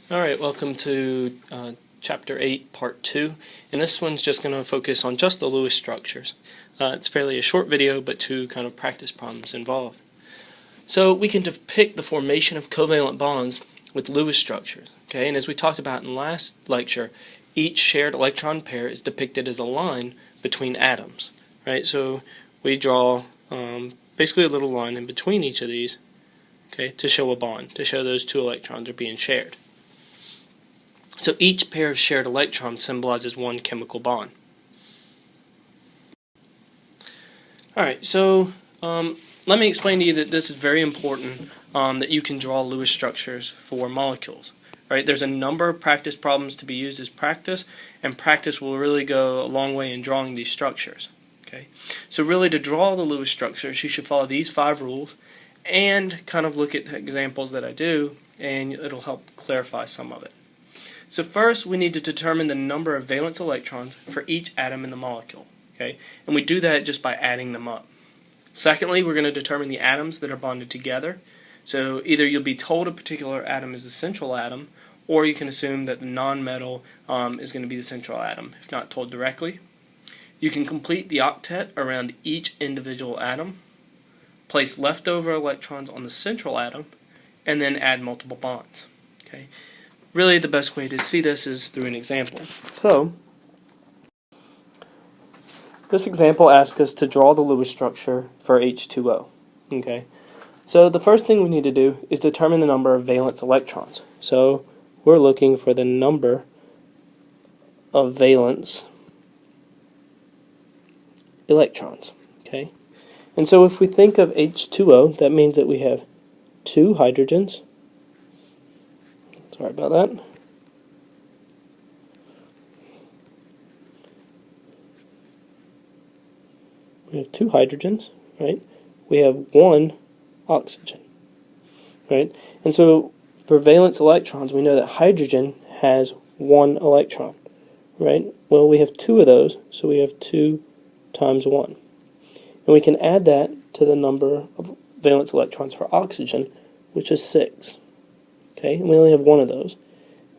Alright, welcome to Chapter 8, Part 2, and this one's just going to focus on just the Lewis structures. It's fairly a short video, but two kind of practice problems involved. So we can depict the formation of covalent bonds with Lewis structures, okay? And as we talked about in last lecture, each shared electron pair is depicted as a line between atoms, right? So we draw basically a little line in between each of these, okay, to show a bond, to show those two electrons are being shared. So each pair of shared electrons symbolizes one chemical bond. Alright, so let me explain to you that this is very important, that you can draw Lewis structures for molecules. Right? There's a number of practice problems to be used as practice, and practice will really go a long way in drawing these structures. Okay? So really, to draw the Lewis structures, you should follow these 5 rules and kind of look at examples that I do, and it'll help clarify some of it. So first, we need to determine the number of valence electrons for each atom in the molecule, okay? And we do that just by adding them up. Secondly, we're going to determine the atoms that are bonded together. So either you'll be told a particular atom is the central atom, or you can assume that the nonmetal is going to be the central atom, if not told directly. You can complete the octet around each individual atom, place leftover electrons on the central atom, and then add multiple bonds, okay? Really, the best way to see this is through an example. So, this example asks us to draw the Lewis structure for H2O. Okay, so the first thing we need to do is determine the number of valence electrons. So, we're looking for the number of valence electrons. Okay, and so if we think of H2O, that means that we have 2 hydrogens. Sorry about that. We have 2 hydrogens, right? We have 1 oxygen, right? And so for valence electrons, we know that hydrogen has 1 electron, right? Well, we have 2 of those, so we have 2 times 1. And we can add that to the number of valence electrons for oxygen, which is 6. Okay, and we only have 1 of those.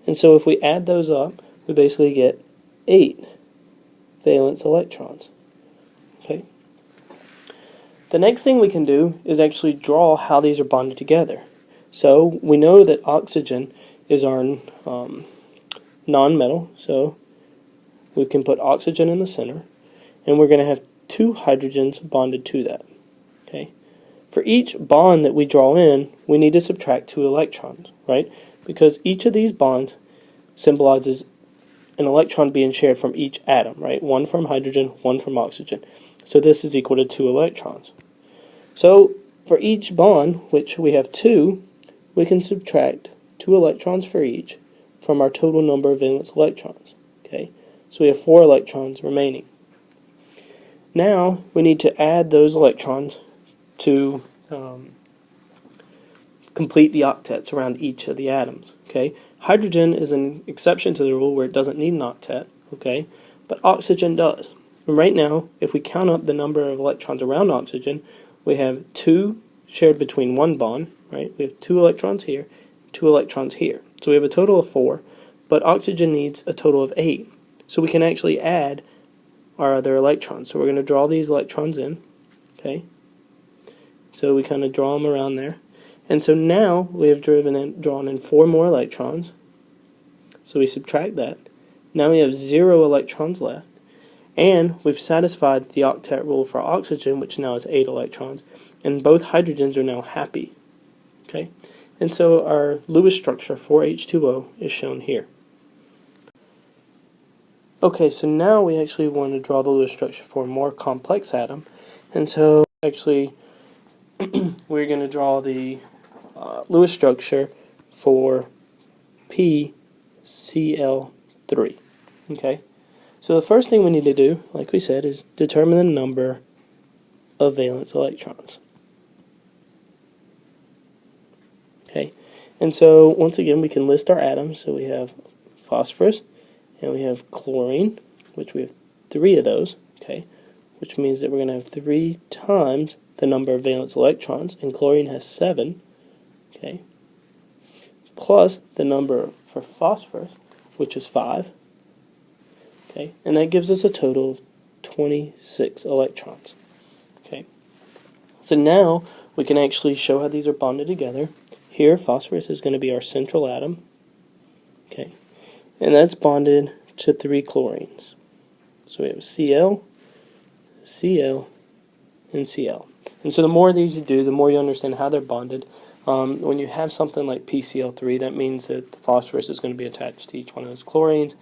And so if we add those up, we basically get 8 valence electrons. Okay. The next thing we can do is actually draw how these are bonded together. So we know that oxygen is our nonmetal, so we can put oxygen in the center, and we're going to have 2 hydrogens bonded to that. Okay. For each bond that we draw in, we need to subtract 2 electrons, right? Because each of these bonds symbolizes an electron being shared from each atom, right? 1 from hydrogen, 1 from oxygen. So this is equal to 2 electrons. So for each bond, which we have 2, we can subtract 2 electrons for each from our total number of valence electrons. Okay? So we have 4 electrons remaining. Now we need to add those electrons to complete the octets around each of the atoms. Okay, hydrogen is an exception to the rule where it doesn't need an octet. Okay, but oxygen does. And right now, if we count up the number of electrons around oxygen, we have 2 shared between 1 bond. Right, we have 2 electrons here, 2 electrons here. So we have a total of 4, but oxygen needs a total of 8. So we can actually add our other electrons. So we're going to draw these electrons in. Okay. So we kind of draw them around there. And so now we have drawn in 4 more electrons. So we subtract that. Now we have 0 electrons left. And we've satisfied the octet rule for oxygen, which now is 8 electrons. And both hydrogens are now happy. Okay? And so our Lewis structure for H2O is shown here. Okay, so now we actually want to draw the Lewis structure for a more complex atom. And so actually we're going to draw the Lewis structure for PCl3. Okay, so the first thing we need to do, like we said, is determine the number of valence electrons. Okay, and so once again we can list our atoms. So we have phosphorus and we have chlorine, which we have 3 of those. Okay, which means that we're going to have 3 times the number of valence electrons, and chlorine has 7. Okay, plus the number for phosphorus, which is 5. Okay, and that gives us a total of 26 electrons. Okay, so now we can actually show how these are bonded together. Here, phosphorus is going to be our central atom. Okay, and that's bonded to 3 chlorines. So we have Cl, Cl, and Cl. And so the more of these you do, the more you understand how they're bonded. When you have something like PCl3, that means that the phosphorus is going to be attached to each one of those chlorines.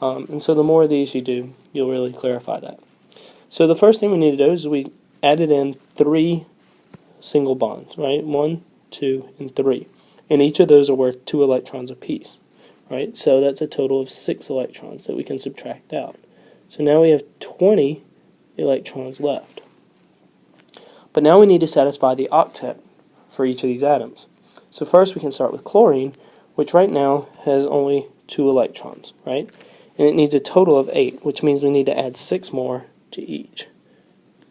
And so the more of these you do, you'll really clarify that. So the first thing we need to do is we added in 3 single bonds, right? 1, 2, and 3. And each of those are worth 2 electrons apiece, right? So that's a total of 6 electrons that we can subtract out. So now we have 20 electrons left. But now we need to satisfy the octet for each of these atoms. So first we can start with chlorine, which right now has only 2 electrons, right? And it needs a total of 8, which means we need to add 6 more to each.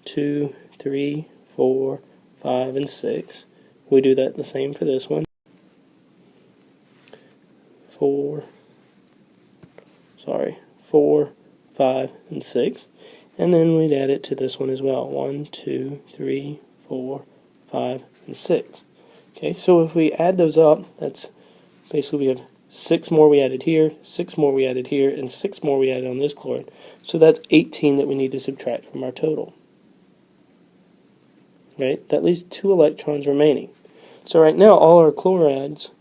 2, 3, 4, 5, and 6. We do that the same for this one. 4, 5, and 6. And then we'd add it to this one as well. 1, 2, 3, 4, 5, and 6. Okay, so if we add those up, that's basically we have 6 more we added here, 6 more we added here, and 6 more we added on this chloride. So that's 18 that we need to subtract from our total. Right? That leaves 2 electrons remaining. So right now all our chlorides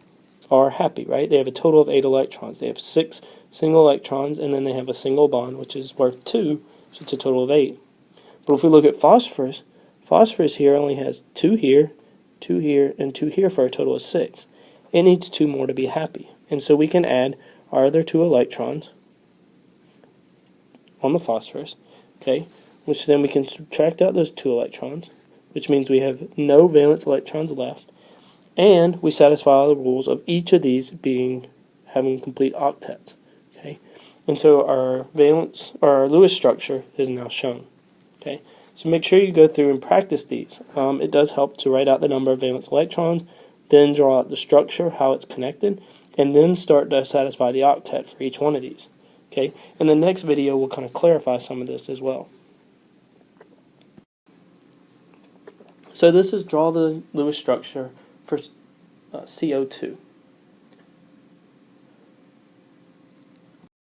are happy, right? They have a total of 8 electrons. They have 6 single electrons, and then they have a single bond, which is worth 2, so it's a total of 8. But if we look at phosphorus, phosphorus here only has 2 here, 2 here, and 2 here for a total of 6. It needs 2 more to be happy. And so we can add our other 2 electrons on the phosphorus, okay, which then we can subtract out those 2 electrons, which means we have no valence electrons left, and we satisfy all the rules of each of these having complete octets. Okay, and so our valence or our Lewis structure is now shown. Okay, so make sure you go through and practice these. It does help to write out the number of valence electrons, then draw out the structure, how it's connected, and then start to satisfy the octet for each one of these. Okay, in the next video we'll kind of clarify some of this as well. So this is draw the Lewis structure for CO2.